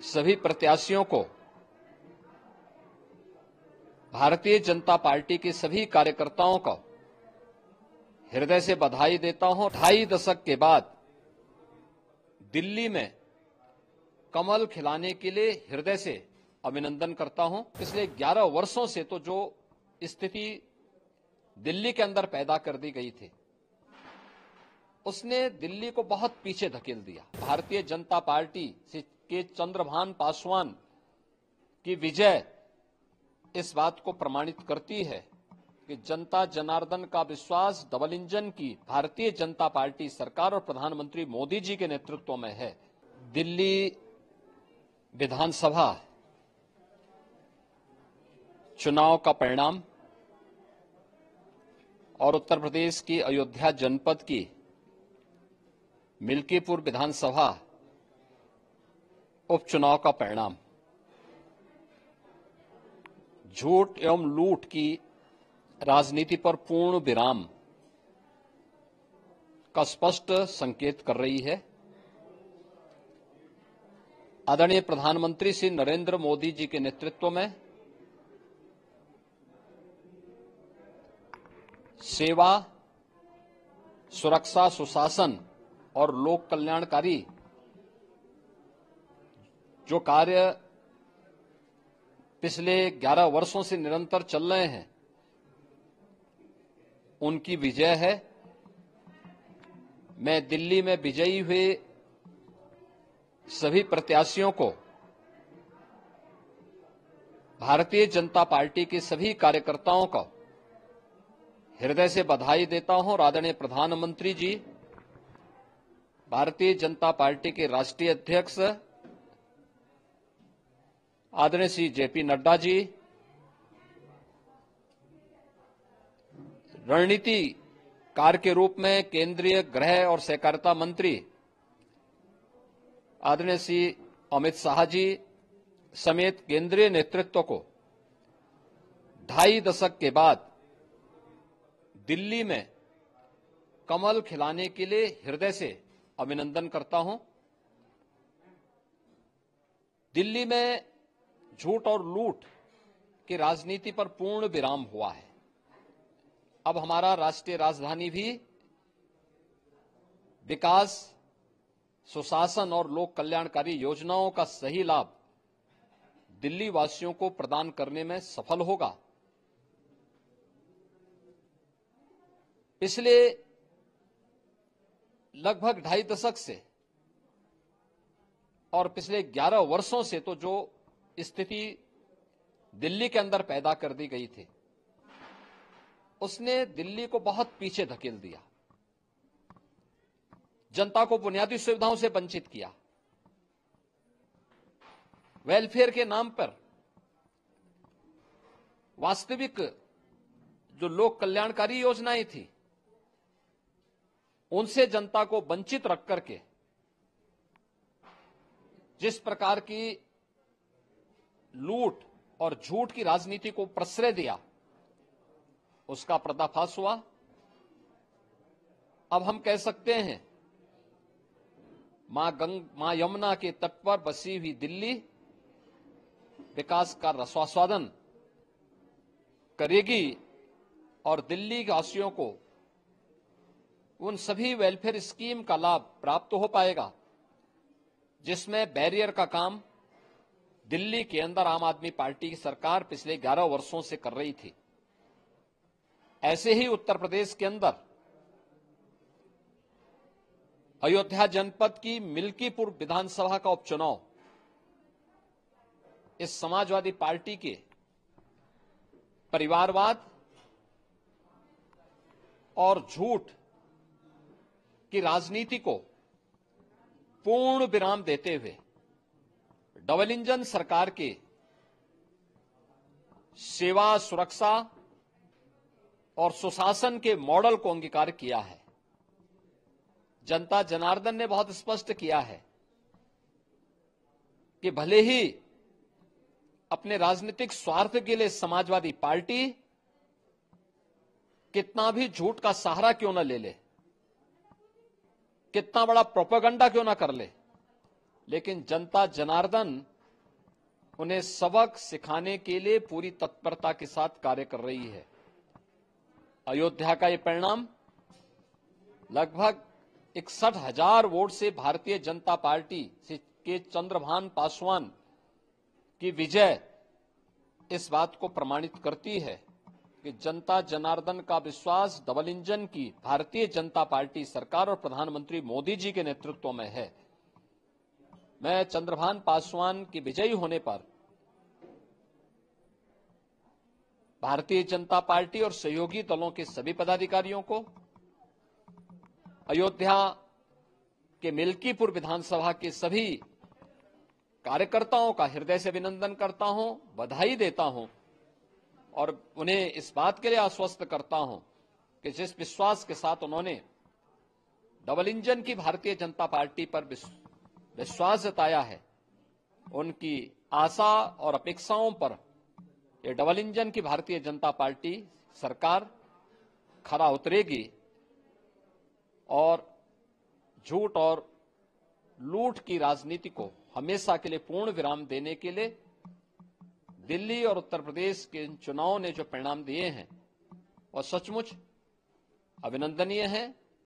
सभी प्रत्याशियों को, भारतीय जनता पार्टी के सभी कार्यकर्ताओं को हृदय से बधाई देता हूं। 2.5 दशक के बाद दिल्ली में कमल खिलाने के लिए हृदय से अभिनंदन करता हूं। पिछले 11 वर्षों से तो जो स्थिति दिल्ली के अंदर पैदा कर दी गई थी, उसने दिल्ली को बहुत पीछे धकेल दिया। भारतीय जनता पार्टी के चंद्रभान पासवान की विजय इस बात को प्रमाणित करती है कि जनता जनार्दन का विश्वास डबल इंजन की भारतीय जनता पार्टी सरकार और प्रधानमंत्री मोदी जी के नेतृत्व में है। दिल्ली विधानसभा चुनाव का परिणाम और उत्तर प्रदेश की अयोध्या जनपद की मिल्कीपुर विधानसभा उपचुनाव का परिणाम झूठ एवं लूट की राजनीति पर पूर्ण विराम का स्पष्ट संकेत कर रही है। आदरणीय प्रधानमंत्री श्री नरेंद्र मोदी जी के नेतृत्व में सेवा, सुरक्षा, सुशासन और लोक कल्याणकारी जो कार्य पिछले 11 वर्षों से निरंतर चल रहे हैं, उनकी विजय है। मैं दिल्ली में विजयी हुए सभी प्रत्याशियों को, भारतीय जनता पार्टी के सभी कार्यकर्ताओं को हृदय से बधाई देता हूं और आदरणीय प्रधानमंत्री जी, भारतीय जनता पार्टी के राष्ट्रीय अध्यक्ष आदरणीय श्री जेपी नड्डा जी, रणनीतिकार के रूप में केंद्रीय गृह और सहकारिता मंत्री आदरणीय श्री अमित शाह जी समेत केंद्रीय नेतृत्व को 2.5 दशक के बाद दिल्ली में कमल खिलाने के लिए हृदय से अभिनंदन करता हूं। दिल्ली में झूठ और लूट की राजनीति पर पूर्ण विराम हुआ है। अब हमारा राष्ट्रीय राजधानी भी विकास, सुशासन और लोक कल्याणकारी योजनाओं का सही लाभ दिल्ली वासियों को प्रदान करने में सफल होगा। पिछले लगभग 2.5 दशक से और पिछले 11 वर्षों से तो जो स्थिति दिल्ली के अंदर पैदा कर दी गई थी, उसने दिल्ली को बहुत पीछे धकेल दिया, जनता को बुनियादी सुविधाओं से वंचित किया। वेलफेयर के नाम पर वास्तविक जो लोक कल्याणकारी योजनाएं थी, उनसे जनता को वंचित रख करके जिस प्रकार की लूट और झूठ की राजनीति को प्रश्रय दिया, उसका पर्दाफाश हुआ। अब हम कह सकते हैं मां यमुना के तट पर बसी हुई दिल्ली विकास का रसास्वादन करेगी और दिल्ली वासियों को उन सभी वेलफेयर स्कीम का लाभ प्राप्त हो पाएगा जिसमें बैरियर का काम दिल्ली के अंदर आम आदमी पार्टी की सरकार पिछले 11 वर्षों से कर रही थी। ऐसे ही उत्तर प्रदेश के अंदर अयोध्या जनपद की मिल्कीपुर विधानसभा का उपचुनाव इस समाजवादी पार्टी के परिवारवाद और झूठ की राजनीति को पूर्ण विराम देते हुए डबल इंजन सरकार के सेवा, सुरक्षा और सुशासन के मॉडल को अंगीकार किया है। जनता जनार्दन ने बहुत स्पष्ट किया है कि भले ही अपने राजनीतिक स्वार्थ के लिए समाजवादी पार्टी कितना भी झूठ का सहारा क्यों न ले ले, कितना बड़ा प्रोपेगेंडा क्यों ना कर ले, लेकिन जनता जनार्दन उन्हें सबक सिखाने के लिए पूरी तत्परता के साथ कार्य कर रही है। अयोध्या का ये परिणाम लगभग 61,000 वोट से भारतीय जनता पार्टी के चंद्रभान पासवान की विजय इस बात को प्रमाणित करती है कि जनता जनार्दन का विश्वास डबल इंजन की भारतीय जनता पार्टी सरकार और प्रधानमंत्री मोदी जी के नेतृत्व में है। मैं चंद्रभान पासवान की विजयी होने पर भारतीय जनता पार्टी और सहयोगी दलों के सभी पदाधिकारियों को, अयोध्या के मिल्कीपुर विधानसभा के सभी कार्यकर्ताओं का हृदय से अभिनंदन करता हूं, बधाई देता हूं और उन्हें इस बात के लिए आश्वस्त करता हूं कि जिस विश्वास के साथ उन्होंने डबल इंजन की भारतीय जनता पार्टी पर विश्वास जताया है, उनकी आशा और अपेक्षाओं पर ये डबल इंजन की भारतीय जनता पार्टी सरकार खरा उतरेगी और झूठ और लूट की राजनीति को हमेशा के लिए पूर्ण विराम देने के लिए दिल्ली और उत्तर प्रदेश के इन चुनावों ने जो परिणाम दिए हैं वह सचमुच अभिनंदनीय है।